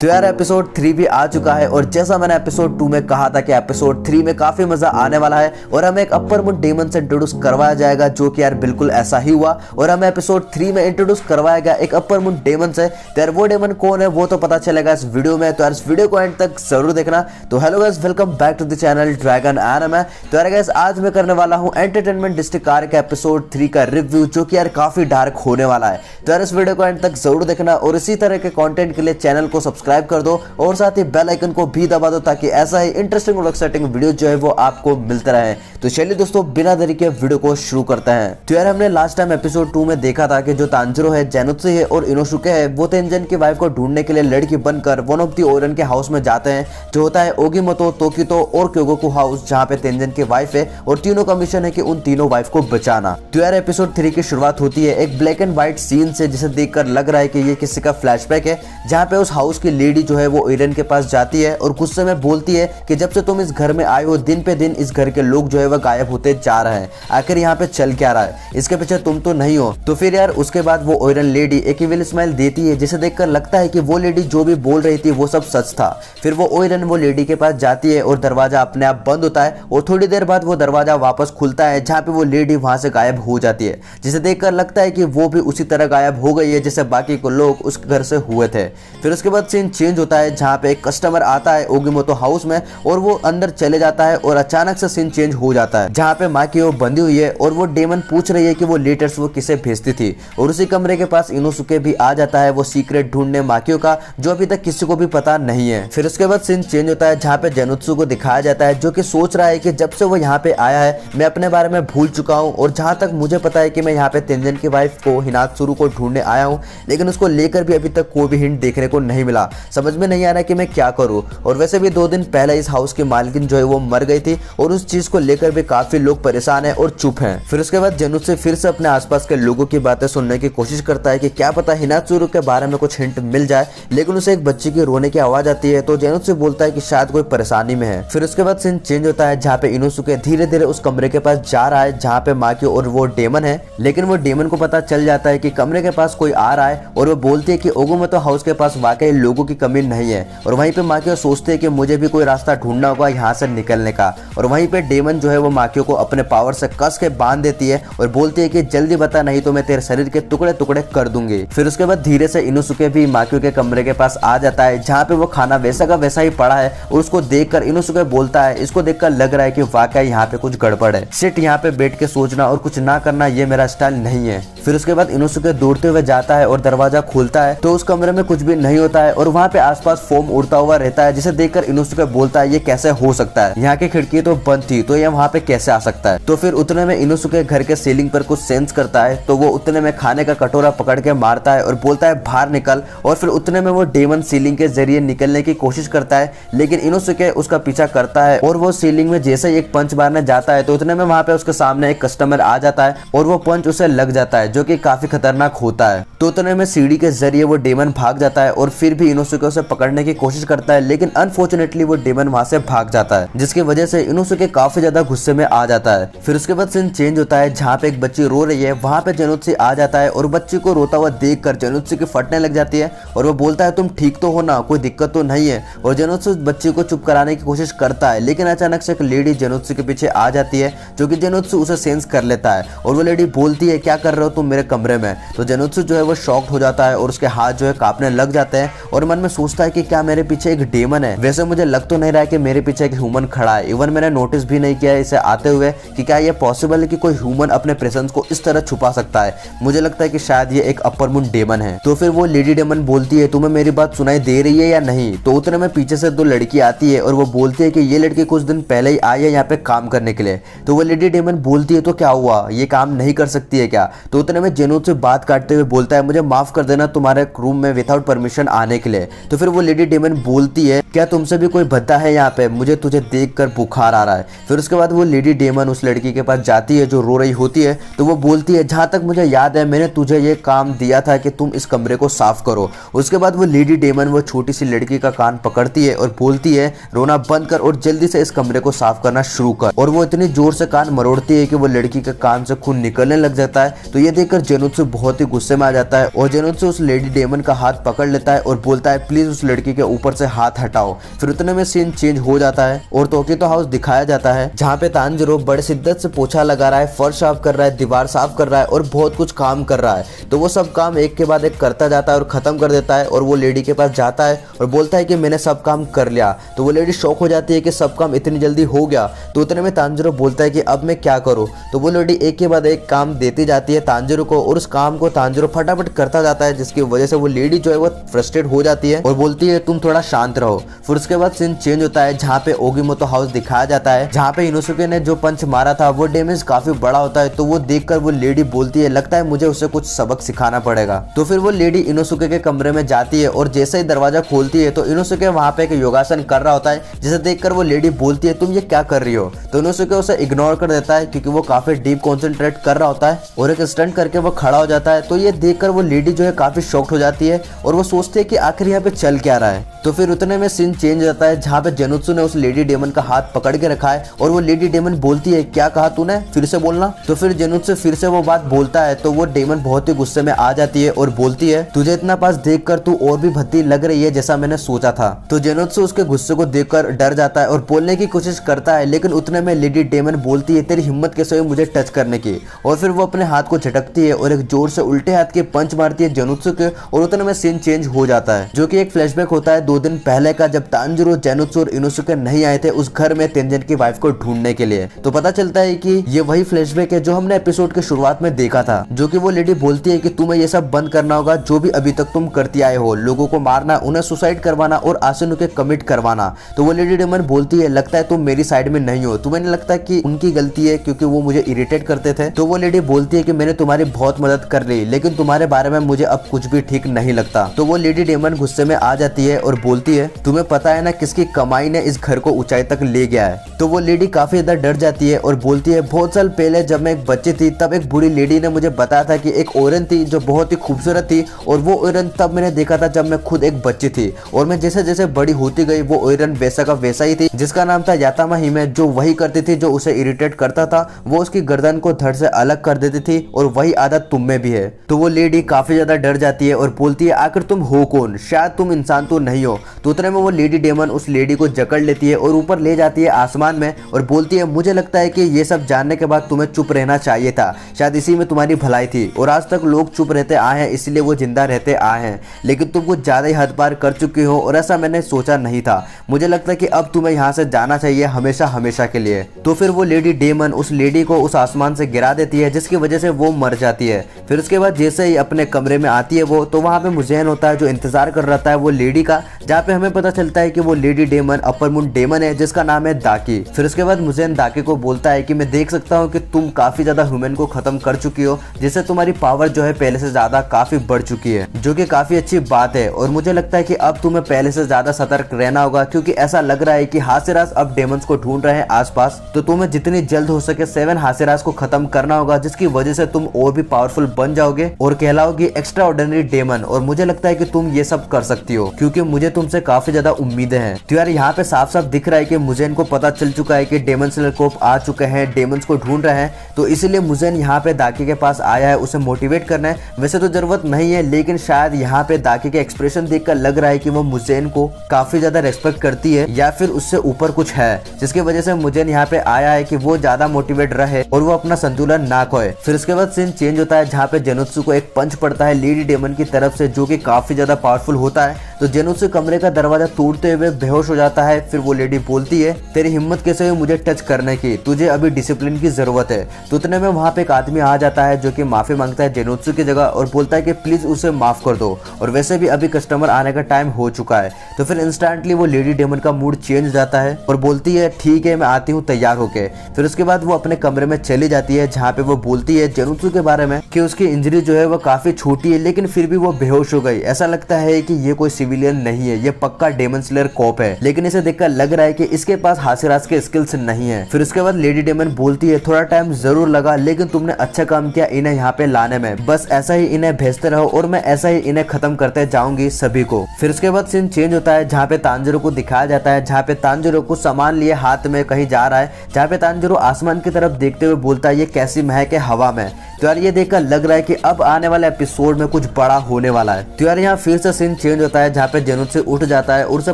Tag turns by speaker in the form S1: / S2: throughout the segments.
S1: तो यार एपिसोड 3 भी आ चुका है और जैसा मैंने एपिसोड 2 में कहा था कि एपिसोड 3 में काफी मजा आने वाला है और हमें एक अपर मून डेमन से इंट्रोड्यूस करवाया जाएगा, जो कि यार बिल्कुल ऐसा ही हुआ और हमें एपिसोड 3 में इंट्रोड्यूस करवाया गया एक अपर मून डेमन से। तो यार वो डेमन कौन है वो तो पता चलेगा इस वीडियो में, तो यार इस वीडियो को एंड तक जरूर देखना। तो hello guys, welcome back to the channel dragon anime. तो यार गाइस आज मैं करने वाला हूँ एंटरटेनमेंट डिस्ट्रिक्ट आर्क एपिसोड 3 का रिव्यू, जो कि यार काफी डार्क होने वाला है। तो यार इस वीडियो को एंड तक जरूर देखना और इसी तरह के कंटेंट के लिए चैनल को सब्सक्राइब कर दो और साथ ही बेल आइकन को भी दबा दो ताकि ऐसा ही इंटरेस्टिंग और एक्साइटिंग वीडियो जो है वो आपको मिलते रहे। तो चलिए दोस्तों बिना देरी के वीडियो को शुरू करते हैं। तो यार हमने लास्ट टाइम एपिसोड 2 में देखा था कि जो तांजिरो है, जेनुत्सु है और इनोसुके है, वो तेंजन की वाइफ को ढूंढने के लिए लड़की बनकर वन ऑफ दी ओरन के हाउस में जाते हैं, जो होता है ओगिमोतो, तोकितो और क्योगोकू हाउस, जहाँ पे तेंजन की वाइफ है और तीनों का मिशन है कि उन तीनों वाइफ को बचाना। तो यार एपिसोड 3 की शुरुआत होती है एक ब्लैक एंड व्हाइट सीन से, जिसे देखकर लग रहा है कि ये किसी का फ्लैशबैक है, जहाँ पे उस हाउस की लेडी जो है वो ओरन के पास जाती है और गुस्से में बोलती है कि जब से तुम इस घर में आए हो दिन पे दिन इस घर के लोग जो है वह गायब होते जा रहे हैं, आखिर यहाँ पे चल क्या रहा है, इसके पीछे तुम तो नहीं हो। तो फिर यार उसके बाद वो ओरन लेडी एक इविल स्माइल देती है, जिसे देखकर लगता है कि वो लेडी जो भी बोल रही थी वो सब सच था। फिर वो ओरन वो लेडी के पास जाती है और दरवाजा अपने आप बंद होता है और थोड़ी देर बाद वो दरवाजा वापस खुलता है, जहाँ पे वो लेडी वहां से गायब हो जाती है, जिसे देखकर लगता है कि वो भी उसी तरह गायब हो गई है जैसे बाकी को लोग उस घर से हुए थे। फिर उसके बाद सीन चेंज होता है, जहाँ पे एक कस्टमर आता है ओगिमोतो हाउस में और वो अंदर चले जाता है और अचानक से सीन चेंज हो जाता है, जहाँ पे माकियो बंधी हुई है और वो डेमन पूछ रही है कि वो लेटर्स वो किसे भेजती थी। और उसी कमरे के पास इनोसुके भी आ जाता है वो सीक्रेट ढूंढने माकियो का, जो अभी तक किसी को भी पता नहीं है। फिर उसके बाद सीन चेंज होता है, जहाँ पे जेनुत्सु को दिखाया जाता है, जो कि सोच रहा है कि जब से वो यहाँ पे आया है मैं अपने बारे में भूल चुका हूँ और जहाँ तक मुझे पता है कि मैं यहाँ पे तेंजन की वाइफ को हिनात्सुरु को ढूंढने आया हूँ, लेकिन उसको लेकर भी अभी तक कोई भी हिंट देखने को नहीं मिला। समझ में नहीं आ रहा कि मैं क्या करूँ। और वैसे भी 2 दिन पहले इस हाउस की मालकिन जो है वो मर गई थी और उस चीज को लेकर भी काफी लोग परेशान हैं और चुप हैं। फिर उसके बाद जेनुत्सु फिर से अपने आसपास के लोगों की बातें सुनने की कोशिश करता है कि क्या पता हिनात्सुरु के बारे में कुछ हिंट मिल जाए, लेकिन उसे एक बच्चे की रोने की आवाज आती है, तो जेनुत्सु बोलता है कि शायद कोई परेशानी में है। फिर उसके बाद सीन चेंज होता है, जहाँ पे इनोसुके धीरे धीरे उस कमरे के पास जा रहा है जहाँ पे माकियो और वो डेमन है, लेकिन वो डेमन को पता चल जाता है कि कमरे के पास कोई आ रहा है और वो बोलती है कि ओगिमोतो हाउस के पास वाकई लोगों की कमी नहीं है। और वहीं पे माकियो सोचते है कि मुझे भी कोई रास्ता ढूंढना होगा यहाँ से निकलने का, और वहीं पे डेमन जो है वो माकियो को अपने पावर से कस के बांध देती है और बोलती है कि जल्दी बता नहीं तो मैं तेरे शरीर के टुकड़े टुकड़े कर दूंगी। फिर उसके बाद धीरे से इनोसुके भी माकियो के कमरे के पास आ जाता है, जहाँ पे वो खाना वैसा का वैसा ही पड़ा है और उसको देखकर इनोसुके बोलता है, इसको देखकर लग रहा है कि वाकई यहाँ पे कुछ गड़बड़ है, सिर्फ यहाँ पे बैठ के सोचना और कुछ ना करना ये मेरा स्टाइल नहीं है। फिर उसके बाद इनोसुके दौड़ते हुए जाता है और दरवाजा खुलता है तो उस कमरे में कुछ भी नहीं होता है और वहाँ पे आसपास फोम उड़ता हुआ रहता है, जिसे देखकर इनोसुके बोलता है ये कैसे हो सकता है, यहाँ की खिड़की तो बंद थी तो ये वहाँ पे कैसे आ सकता है। तो फिर उतने में इनोसुके घर के सीलिंग पर कुछ सेंस करता है, तो वो उतने में खाने का कटोरा पकड़ के मारता है और बोलता है बाहर निकल। और फिर उतने में वो डेमन सीलिंग के जरिए निकलने की कोशिश करता है, लेकिन इनोसुके उसका पीछा करता है और वो सीलिंग में जैसे ही एक पंच मारने जाता है तो उतने में वहाँ पे उसके सामने एक कस्टमर आ जाता है और वो पंच उसे लग जाता है, जो कि काफी खतरनाक होता है। तो उतने में सीढ़ी के जरिए वो डेमन भाग जाता है और फिर भी इनोसुके उसे पकड़ने की कोशिश करता है, लेकिन अनफॉर्चुनेटली वो डेमन वहां से भाग जाता है, जिसकी वजह से इनोसुके काफी ज्यादा गुस्से में आ जाता है। फिर उसके बाद सीन चेंज होता है, जहाँ पे एक बच्ची रो रही है, वहां पे जेनुत्सु आ जाता है और बच्ची को रोता हुआ देखकर जेनुत्सु की फटने लग जाती है और वो बोलता है तुम ठीक तो हो ना, कोई दिक्कत तो नहीं है। और जेनुत्सु बच्ची को चुप कराने की कोशिश करता है, लेकिन अचानक से एक लेडी जेनुत्सु के पीछे आ जाती है, जो कि जेनुत्सु उसे सेंस कर लेता है और वो लेडी बोलती है क्या कर रहे हो तुम मेरे कमरे में। तो जेनुत्सु जो है वो शॉक्ड हो जाता है और उसके हाथ जो है कांपने लग जाते हैं और मन में सोचता है कि क्या मेरे पीछे एक डेमन है। वैसे मुझे लग तो नहीं रहा है कि मेरे पीछे एक ह्यूमन खड़ा है, इवन मैंने नोटिस भी नहीं किया है इसे आते हुए कि क्या ये पॉसिबल है कि कोई ह्यूमन अपने प्रेजेंस को इस तरह छुपा सकता है। मुझे लगता है कि शायद ये एक अपर मून डेमन है। तो फिर वो लेडी डेमन बोलती है तुम्हें मेरी बात सुनाई दे रही है या नहीं। तो उतने में पीछे से 2 लड़की आती है और वो बोलती है कि ये लड़की कुछ दिन पहले ही आई है यहाँ पे काम करने के लिए। तो वो लेडी डेमन बोलती है तो क्या हुआ, ये काम नहीं कर सकती है क्या। तो उतने में जेनुत्सु से बात काटते हुए बोलता है मुझे माफ कर देना तुम्हारे रूम में विदाउट परमिशन आने के लिए। तो फिर वो लेडी डेमन बोलती है क्या तुमसे भी कोई भद्दा है यहाँ पे, मुझे तुझे देखकर बुखार आ रहा है। फिर उसके बाद वो लेडी डेमन उस लड़की के पास जाती है जो रो रही होती है, तो वो बोलती है जहाँ तक मुझे याद है मैंने तुझे ये काम दिया था कि तुम इस कमरे को साफ करो। उसके बाद वो लेडी डेमन वो छोटी सी लड़की का कान पकड़ती है और बोलती है रोना बंद कर और जल्दी से इस कमरे को साफ करना शुरू कर। और वो इतनी जोर से कान मरोड़ती है कि वो लड़की के कान से खून निकलने लग जाता है। तो ये देखकर जेनुत्सु बहुत ही गुस्से में आ जाता है और जेनुत्सु उस लेडी डेमन का हाथ पकड़ लेता है और बोलता है प्लीज उस लड़की के ऊपर से हाथ हटाओ। फिर उतने में सीन चेंज हो जाता है और तोकितो हाउस दिखाया जाता है जहाँ पे तांजिरो बड़े शिद्दत से पोछा लगा रहा है, फर्श साफ कर रहा है, दीवार साफ कर रहा है और बहुत कुछ काम कर रहा है। तो वो सब काम एक के बाद एक करता जाता है और खत्म कर देता है और वो लेडी के पास जाता है और बोलता है कि मैंने सब काम कर लिया। तो वो लेडी शॉक हो जाती है कि सब काम इतनी जल्दी हो गया। तो उतने में तांजिरो बोलता है कि अब मैं क्या करूं। तो वो लेडी एक के बाद एक काम देती जाती है तांजिरो को और उस काम को तांजिरो फटाफट करता जाता है, जिसकी वजह से वो लेडी जो है वो फ्रस्ट्रेट हो जाती है और बोलती है तुम थोड़ा शांत रहो। फिर उसके बाद सीन चेंज होता है जहाँ पे ओगिमोतो हाउस दिखाया जाता है जहाँ पे इनोसुके ने जो पंच मारा था वो डैमेज काफी बड़ा होता है। तो वो देखकर वो लेडी बोलती है लगता है मुझे उसे कुछ सबक सिखाना पड़ेगा। तो फिर वो लेडी इनोसुके के कमरे में जाती है और जैसे ही दरवाजा खोलती है तो इनोसुके वहाँ पे एक योगासन कर रहा होता है, जिसे देखकर वो लेडी बोलती है तुम ये क्या कर रही हो। तो इनोसुके उसे इग्नोर कर देता है क्योंकि वो काफी डीप कॉन्सेंट्रेट कर रहा होता है और एक स्टंट करके वो खड़ा हो जाता है। तो ये देखकर वो लेडी जो है काफी शॉक्ड हो जाती है और वो सोचती है कि आखिर यहाँ पे चल क्या रहा है। तो फिर उतने में सीन चेंज होता है जहाँ पे जेनुत्सु ने उस लेडी डेमन का हाथ पकड़ के रखा है और वो लेडी डेमन बोलती है क्या कहा तूने, फिर से बोलना। तो फिर जेनुत्सु फिर से वो बात बोलता है तो वो डेमन बहुत ही गुस्से में आ जाती है और बोलती है तुझे इतना पास देखकर तू और भी भद्दी लग रही है जैसा मैंने सोचा था। तो जेनुत्सु उसके गुस्से को देखकर डर जाता है और बोलने की कोशिश करता है, लेकिन उतने में लेडी डेमन बोलती है तेरी हिम्मत कैसे हुई मुझे टच करने की। और फिर वो अपने हाथ को झटकती है और एक जोर से उल्टे हाथ के पंच मारती है जेनुत्सु के और उतने में सीन चेंज हो जाता है जो कि एक फ्लैशबैक होता है 2 दिन पहले का जब तांजिरो, जेनुत्सु और इनोसुके नहीं आए थे उस घर में तेंजन की वाइफ को ढूंढने के लिए। तो पता चलता है कि ये वही फ्लैशबैक है जो हमने एपिसोड के शुरुआत में देखा था, जो कि वो लेडी बोलती है कि तुम्हें ये सब बंद करना होगा जो भी अभी तक तुम करती आए हो, लोगों को मारना, उन्हें सुसाइड करवाना और आसिनो के कमिट करवाना। तो वो लेडी डेमन बोलती है लगता है तुम मेरी साइड में नहीं हो, तुम्हें नहीं लगता कि उनकी गलती है क्योंकि वो मुझे इरिटेट करते थे। तो वो लेडी बोलती है कि मैंने तुम्हारी बहुत मदद कर ली लेकिन तुम्हारे बारे में मुझे अब कुछ भी ठीक नहीं लगता। तो वो लेडी डेमन गुस्से में आ जाती है और बोलती है तुम्हें पता है ना किसकी कमाई ने इस घर को ऊंचाई तक ले गया है। तो वो लेडी काफी ज्यादा डर जाती है और बोलती है बहुत साल पहले जब मैं एक बच्ची थी तब एक बूढ़ी लेडी ने मुझे बताया था कि एक औरत थी जो बहुत ही खूबसूरत थी और वो औरत तब मैंने देखा था जब मैं खुद एक बच्ची थी और मैं जैसे जैसे बड़ी होती गई वो औरत वैसा का वैसा ही थी जिसका नाम था यातामा हिमे, जो वही करती थी जो उसे इरिटेट करता था, वो उसकी गर्दन को धड़ से अलग कर देती थी और वही आदत तुम में भी है। तो वो लेडी काफी ज्यादा डर जाती है और बोलती है आखिर तुम हो कौन, शायद तुम इंसान तो नहीं हो। तो उतने में वो लेडी डेमन उस लेडी को जकड़ लेती है और ऊपर ले जाती है आसमान में और बोलती है मुझे लगता है कि ये सब जानने के बाद तुम्हें चुप रहना चाहिए था, शायद इसी में तुम्हारी भलाई थी और आज तक लोग चुप रहते आए हैं इसलिए वो जिंदा रहते आए हैं, लेकिन तुम कुछ ज्यादा ही हद पार कर चुकी हो और ऐसा मैंने सोचा नहीं था। मुझे लगता है कि अब तुम्हें यहाँ से जाना चाहिए हमेशा हमेशा के लिए। तो फिर वो लेडी डेमन उस लेडी को उस आसमान से गिरा देती है जिसकी वजह से वो मर जाती है। फिर उसके बाद जैसे ही अपने कमरे में आती है वो, तो वहाँ पे मुज़ेन होता है जो इंतजार कर रहा है वो लेडी का, जहाँ पे हमें पता चलता है कि वो lady demon upper moon demon है जिसका नाम है दाकी। फिर उसके बाद मुज़ेन दाकी को बोलता है कि मैं देख सकता हूँ कि तुम काफी ज्यादा ह्यूमन को खत्म कर चुकी हो, जिससे तुम्हारी पावर जो है पहले से ज्यादा काफी बढ़ चुकी है, जो कि काफी अच्छी बात है। और मुझे लगता है कि अब तुम्हें पहले से ज्यादा सतर्क रहना होगा क्योंकि ऐसा लग रहा है कि हासिराज अब डेमंस को ढूंढ रहे हैं आसपास। तो तुम्हें जितनी जल्द हो सके 7 हासिराज को खत्म करना होगा, जिसकी वजह से तुम और भी पावरफुल बन जाओगे और कहलाओगी एक्स्ट्रा ऑर्डिनरी डेमन। और मुझे लगता है कि तुम ये सब कर सकती हो क्योंकि मुझे तुमसे काफी ज्यादा उम्मीदें हैं। तो यार यहाँ पे साफ साफ दिख रहा है कि मुज़ेन को पता चल चुका है कि डेमन स्लेयर कोर्प आ चुके हैं, डेमंस को ढूंढ रहे हैं। तो इसीलिए मुज़ेन यहाँ पे दाकी के पास आया है उसे मोटिवेट करना है। वैसे तो जरूरत नहीं है, लेकिन शायद यहाँ पे दाकी के एक्सप्रेशन देखकर लग रहा है कि वो मुज़ेन को काफी ज्यादा रेस्पेक्ट करती है या फिर उससे ऊपर कुछ है, जिसकी वजह से मुज़ेन यहाँ पे आया है कि वो ज्यादा मोटिवेट रहे और वो अपना संतुलन ना खोए। फिर उसके बाद सीन चेंज होता है जहाँ पे जेनुत्सु को एक पंच पड़ता है लेडी डेमन की तरफ से, जो कि काफी ज्यादा पावरफुल होता है। तो जेनुत्सु कमरे का दरवाजा तोड़ते हुए बेहोश हो जाता है। फिर वो लेडी बोलती है तेरी हिम्मत कैसे हुई मुझे टच करने की, तुझे अभी डिसिप्लिन की जरूरत है। तो उतने में वहाँ पे एक आदमी आ जाता है जो कि माफी मांगता है जेनुत्सु की जगह और बोलता है कि प्लीज उसे माफ कर दो और वैसे भी अभी कस्टमर आने का टाइम हो चुका है। तो फिर इंस्टेंटली वो लेडी डेमन का मूड चेंज हो जाता है और बोलती है ठीक है मैं आती हूँ तैयार होके। फिर उसके बाद वो अपने कमरे में चली जाती है जहाँ पे वो बोलती है जेनुत्सु के बारे में कि उसकी इंजरी जो है वो काफी छोटी है लेकिन फिर भी वो बेहोश हो गई, ऐसा लगता है कि ये कोई सिविलियन नहीं है, ये पक्का डेमन स्लेयर कॉप है, लेकिन इसे देखकर लग रहा है कि इसके पास हासिराज के स्किल्स नहीं है। फिर उसके बाद लेडी डेमन बोलती है थोड़ा टाइम जरूर लगा, लेकिन तुमने अच्छा काम किया इन्हें यहाँ पे लाने में, बस ऐसा ही इन्हें भेजते रहो और मैं ऐसा ही इन्हें खत्म करते जाऊंगी सभी को। फिर उसके बाद सीन चेंज होता है जहाँ पे तांजिरो को दिखाया जाता है, जहाँ पे तांजिरो को सामान लिए हाथ में कहीं जा रहा है, जहाँ पे तांजिरो आसमान की तरफ देखते हुए बोलता है ये कैसी महक है हवा में। तो यार ये देखकर लग रहा है कि अब आने वाले एपिसोड में कुछ बड़ा होने वाला है। तो यार यहाँ फिर से सीन चेंज होता है जहाँ पे जेनुत्सु उठ जाता है और उसे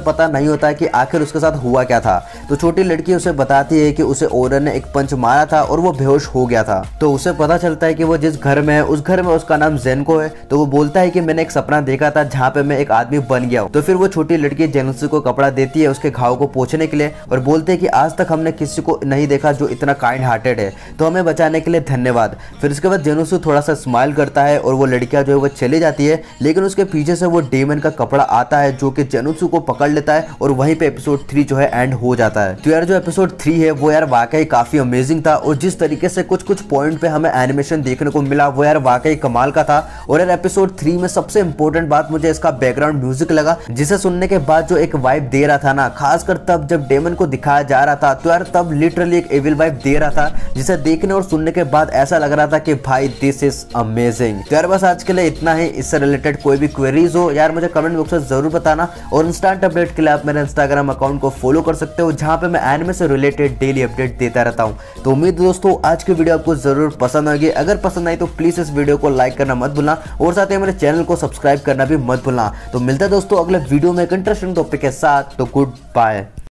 S1: पता नहीं होता है कि आखिर उसके साथ हुआ क्या था। तो छोटी लड़की उसे बताती है कि उसे ओरन ने एक पंच मारा था और वो बेहोश हो गया था। तो उसे पता चलता है कि वो जिस घर में है उस घर में उसका नाम जेनको है। तो वो बोलता है कि मैंने एक सपना देखा था जहाँ पे मैं एक आदमी बन गया हूँ। तो फिर वो छोटी लड़की जेनुत्सु को कपड़ा देती है उसके घाव को पोंछने के लिए और बोलते हैं कि आज तक हमने किसी को नहीं देखा जो इतना काइंड हार्टेड है, तो हमें बचाने के लिए धन्यवाद। फिर उसके बाद जेनुत्सु थोड़ा सा स्माइल करता है और वो लड़कियां जो है वो चली जाती है, लेकिन उसके पीछे से वो डेमन का कपड़ा आता है जो कि जेनुत्सु को पकड़ लेता है और वहीं पे एपिसोड 3 जो है एंड हो जाता है। तो यार जो एपिसोड 3 है वो यार वाकई काफी अमेजिंग था और जिस तरीके से कुछ कुछ पॉइंट पे हमें एनिमेशन देखने को मिला वो यार वाकई कमाल का था। और यार एपिसोड 3 में सबसे इंपॉर्टेंट बात मुझे इसका बैकग्राउंड म्यूजिक लगा, जिसे सुनने के बाद जो एक वाइब दे रहा था ना, खासकर तब जब डेमन को दिखाया जा रहा था, तो यार तब लिटरली एक एविल वाइब दे रहा था, जिसे देखने और सुनने के बाद ऐसा लग रहा था कि भाई दिस इज अमेजिंग। तो यार बस आज के लिए इतना ही। इससे रिलेटेड कोई भी क्वेरीज हो यार मुझे कमेंट बॉक्स में जरूर बताना और इंस्टेंट अपडेट के लिए आप मेरे इंस्टाग्राम अकाउंट को फॉलो कर सकते हो, जहां पे मैं एनिमे से रिलेटेड डेली अपडेट देता रहता हूं। तो उम्मीद दोस्तों आज की वीडियो आपको जरूर पसंद आएगी। अगर पसंद आई तो प्लीज इस वीडियो को लाइक करना मत भूलना और साथ ही मेरे चैनल को सब्सक्राइब करना भी मत भूलना। तो मिलता है दोस्तों अगले वीडियो में एक इंटरेस्टिंग टॉपिक के साथ। तो गुड बाय।